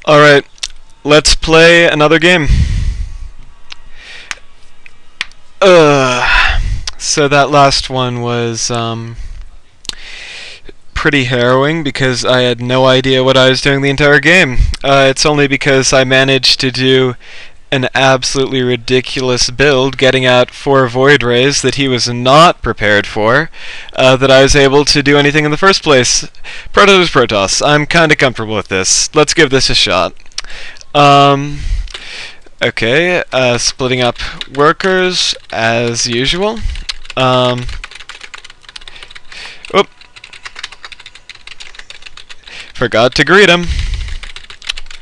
Alright, let's play another game. So that last one was pretty harrowing because I had no idea what I was doing the entire game. It's only because I managed to do an absolutely ridiculous build, getting out 4 Void Rays that he was not prepared for, that I was able to do anything in the first place. Protoss is Protoss. I'm kinda comfortable with this. Let's give this a shot. Okay, splitting up workers as usual. Oop. Forgot to greet him.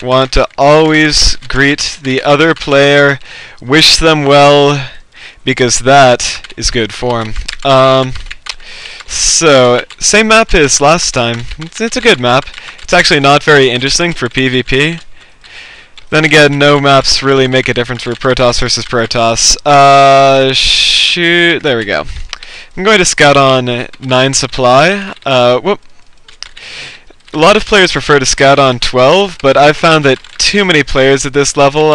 Want to always greet the other player, wish them well, because that is good form. So, same map as last time. It's a good map. It's actually not very interesting for PvP. Then again, no maps really make a difference for Protoss versus Protoss. Shoot, there we go. I'm going to scout on 9 supply. Whoop. A lot of players prefer to scout on 12, but I've found that too many players at this level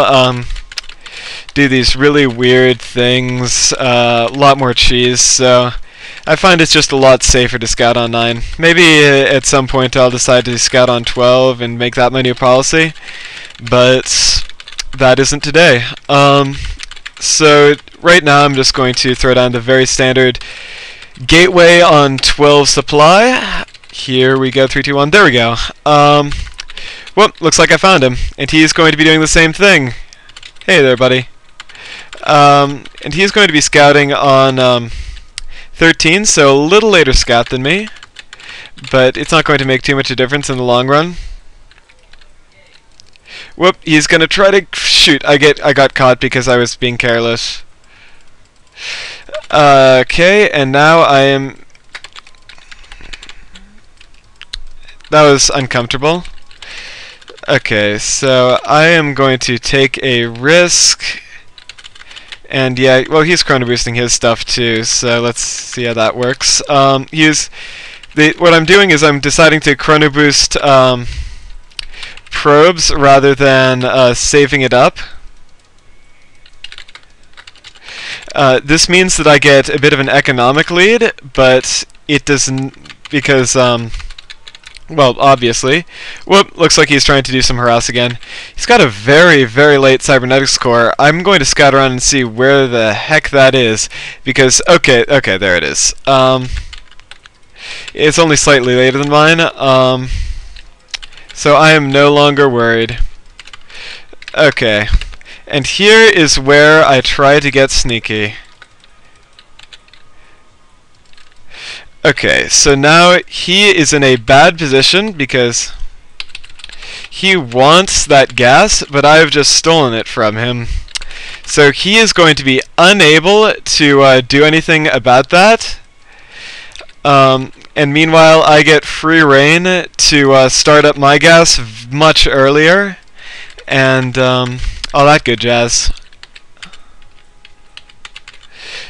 do these really weird things, a lot more cheese, so I find it's just a lot safer to scout on 9. Maybe at some point I'll decide to scout on 12 and make that my new policy, but that isn't today. So right now I'm just going to throw down the very standard gateway on 12 supply. Here we go, 3, 2, 1, there we go. Well, looks like I found him, and he's going to be doing the same thing. Hey there, buddy. And he's going to be scouting on 13, so a little later scout than me, but it's not going to make too much of a difference in the long run. Whoop, he's going to try to shoot. I got caught because I was being careless. Okay, and now I am... That was uncomfortable. Okay, so I am going to take a risk. And yeah, well, he's chrono boosting his stuff too, so let's see how that works. What I'm doing is I'm deciding to chrono boost probes rather than saving it up. This means that I get a bit of an economic lead, but it doesn't, because well, obviously. Whoop, looks like he's trying to do some harass again. He's got a very, very late cybernetics core. I'm going to scout around and see where the heck that is, because, okay, there it is. It's only slightly later than mine, so I am no longer worried. Okay, and here is where I try to get sneaky. Okay, so now he is in a bad position because he wants that gas, but I've just stolen it from him. So he is going to be unable to do anything about that. And meanwhile, I get free reign to start up my gas much earlier, and all that good jazz.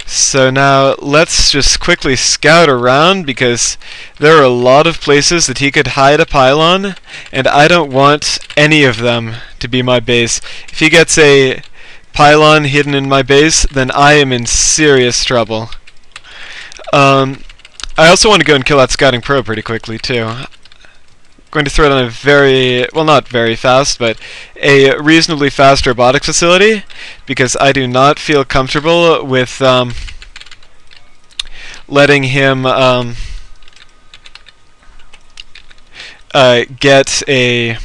So now let's just quickly scout around, because there are a lot of places that he could hide a pylon, and I don't want any of them to be my base. If he gets a pylon hidden in my base, then I am in serious trouble. I also want to go and kill that scouting probe pretty quickly too. Going to throw down a very, well, not very fast, but a reasonably fast robotics facility, because I do not feel comfortable with letting him get a...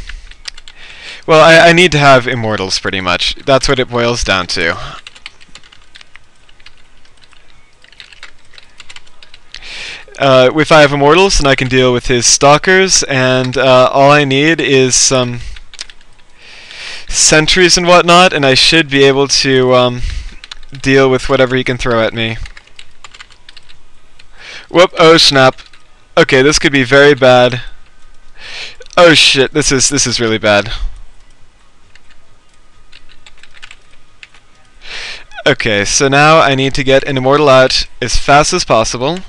Well, I need to have immortals, pretty much. That's what it boils down to. If I have immortals, then I can deal with his stalkers, and all I need is some sentries and whatnot, and I should be able to deal with whatever he can throw at me. Whoop, oh snap. Okay, this could be very bad. Oh shit, this is really bad. Okay, so now I need to get an immortal out as fast as possible.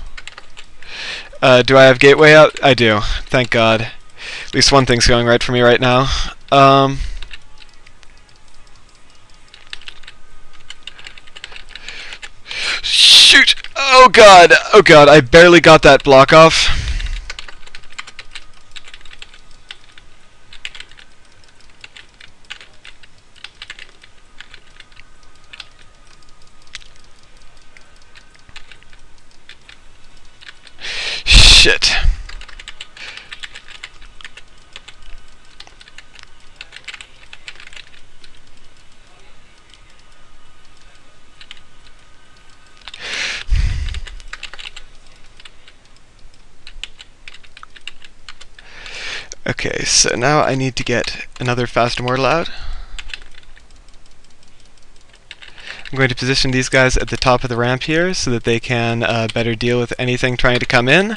Do I have gateway out? I do. Thank God. At least one thing's going right for me right now. Shoot! Oh god! Oh god, I barely got that block off. Shit. Okay, so now I need to get another fast immortal out. I'm going to position these guys at the top of the ramp here so that they can better deal with anything trying to come in.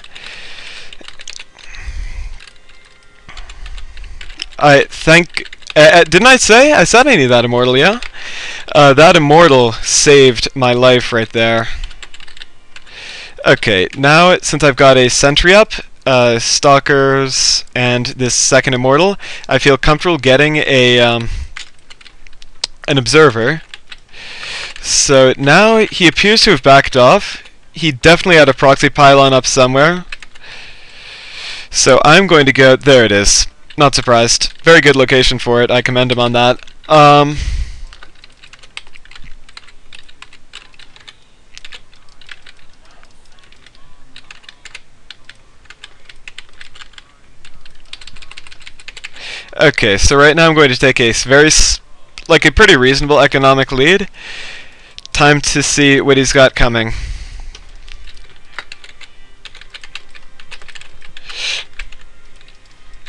Didn't I say? I said I need that immortal, yeah? That immortal saved my life right there. Okay, now since I've got a sentry up, stalkers, and this second immortal, I feel comfortable getting a an observer. So now he appears to have backed off. He definitely had a proxy pylon up somewhere. So I'm going to go... There it is. Not surprised. Very good location for it. I commend him on that. Okay, so right now I'm going to take a a pretty reasonable economic lead. Time to see what he's got coming.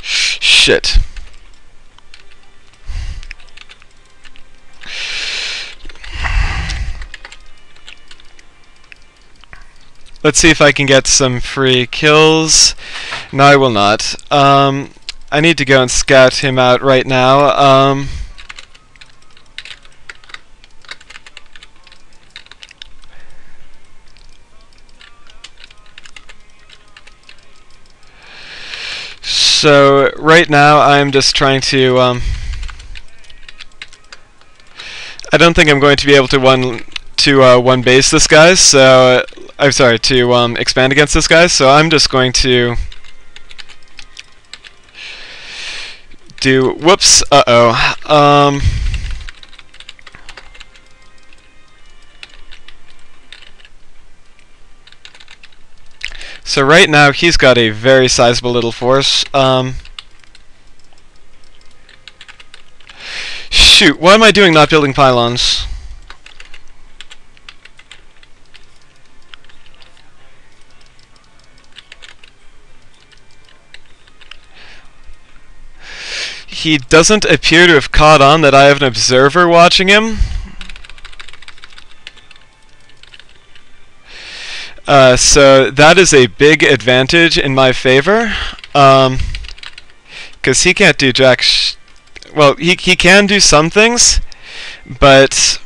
Shit. Let's see if I can get some free kills. No, I will not. I need to go and scout him out right now. So right now I'm just trying to I don't think I'm going to be able to one base this guy, so I'm sorry, to expand against this guy, so I'm just going to do whoops, so right now he's got a very sizable little force. Shoot, what am I doing not building pylons? He doesn't appear to have caught on that I have an observer watching him. So that is a big advantage in my favor, because he can't do jack well, he can do some things, but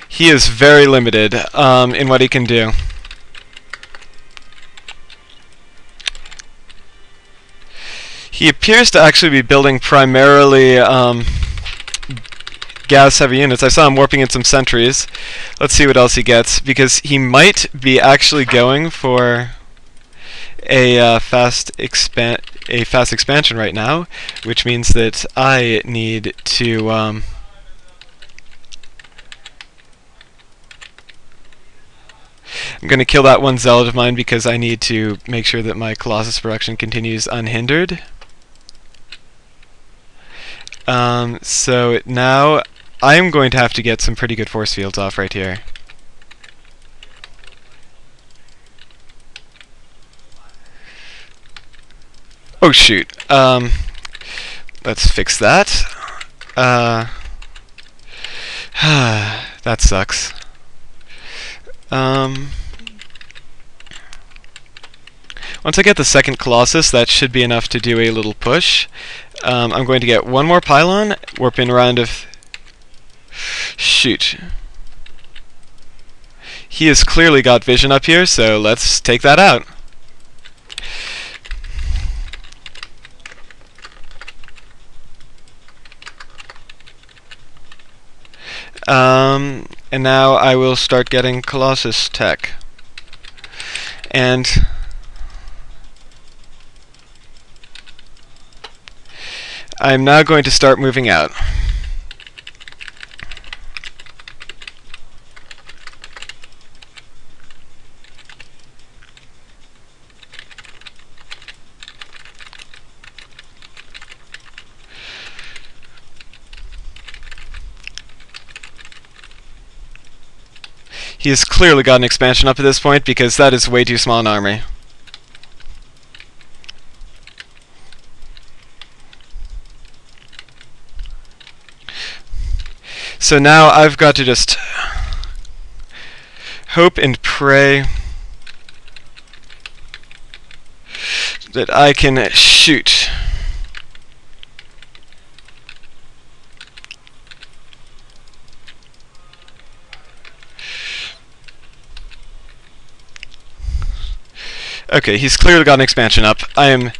he is very limited in what he can do. He appears to actually be building primarily gas-heavy units. I saw him warping in some sentries. Let's see what else he gets, because he might be actually going for a fast expansion right now, which means that I need to I'm going to kill that one zealot of mine because I need to make sure that my Colossus production continues unhindered. So now I'm going to have to get some pretty good force fields off right here. Oh shoot. Let's fix that. That sucks. Once I get the second Colossus, that should be enough to do a little push. I'm going to get one more pylon, warp in around of... Shoot. He has clearly got vision up here, so let's take that out. And now I will start getting Colossus tech. And I'm now going to start moving out. He has clearly got an expansion up at this point because that is way too small an army. So now I've got to just hope and pray that I can shoot. Okay, he's clearly got an expansion up. I am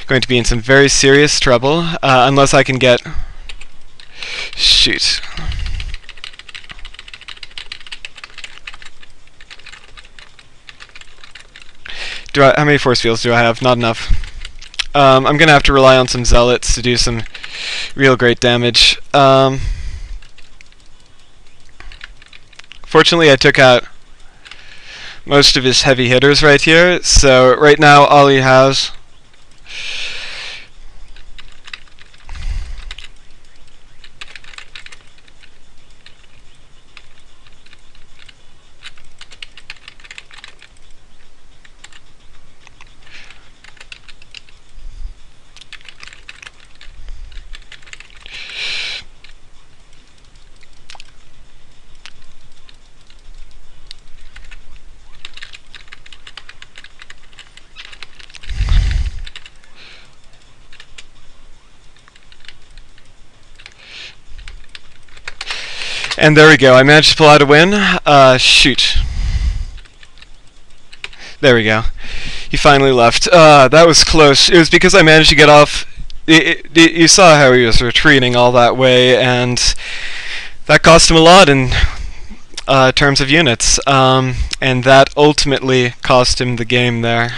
going to be in some very serious trouble unless I can get... Shoot. How many force fields do I have? Not enough. I'm going to have to rely on some zealots to do some real great damage. Fortunately, I took out most of his heavy hitters right here, so right now all he has and there we go. I managed to pull out a win. Shoot. There we go. He finally left. That was close. It was because I managed to get off. You saw how he was retreating all that way, and that cost him a lot in terms of units. And that ultimately cost him the game there.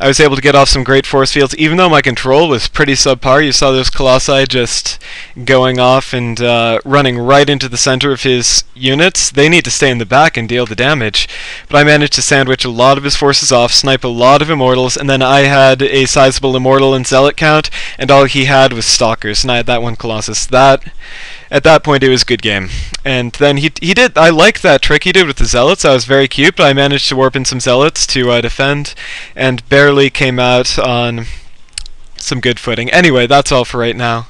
I was able to get off some great force fields, even though my control was pretty subpar. You saw those Colossi just going off and running right into the center of his units. They need to stay in the back and deal the damage. But I managed to sandwich a lot of his forces off, snipe a lot of Immortals, and then I had a sizable Immortal and Zealot count, and all he had was Stalkers, and I had that one Colossus. At that point, it was a good game. And then he did, I liked that trick he did with the Zealots. That was very cute, but I managed to warp in some Zealots to defend, and barely came out on some good footing. Anyway, that's all for right now.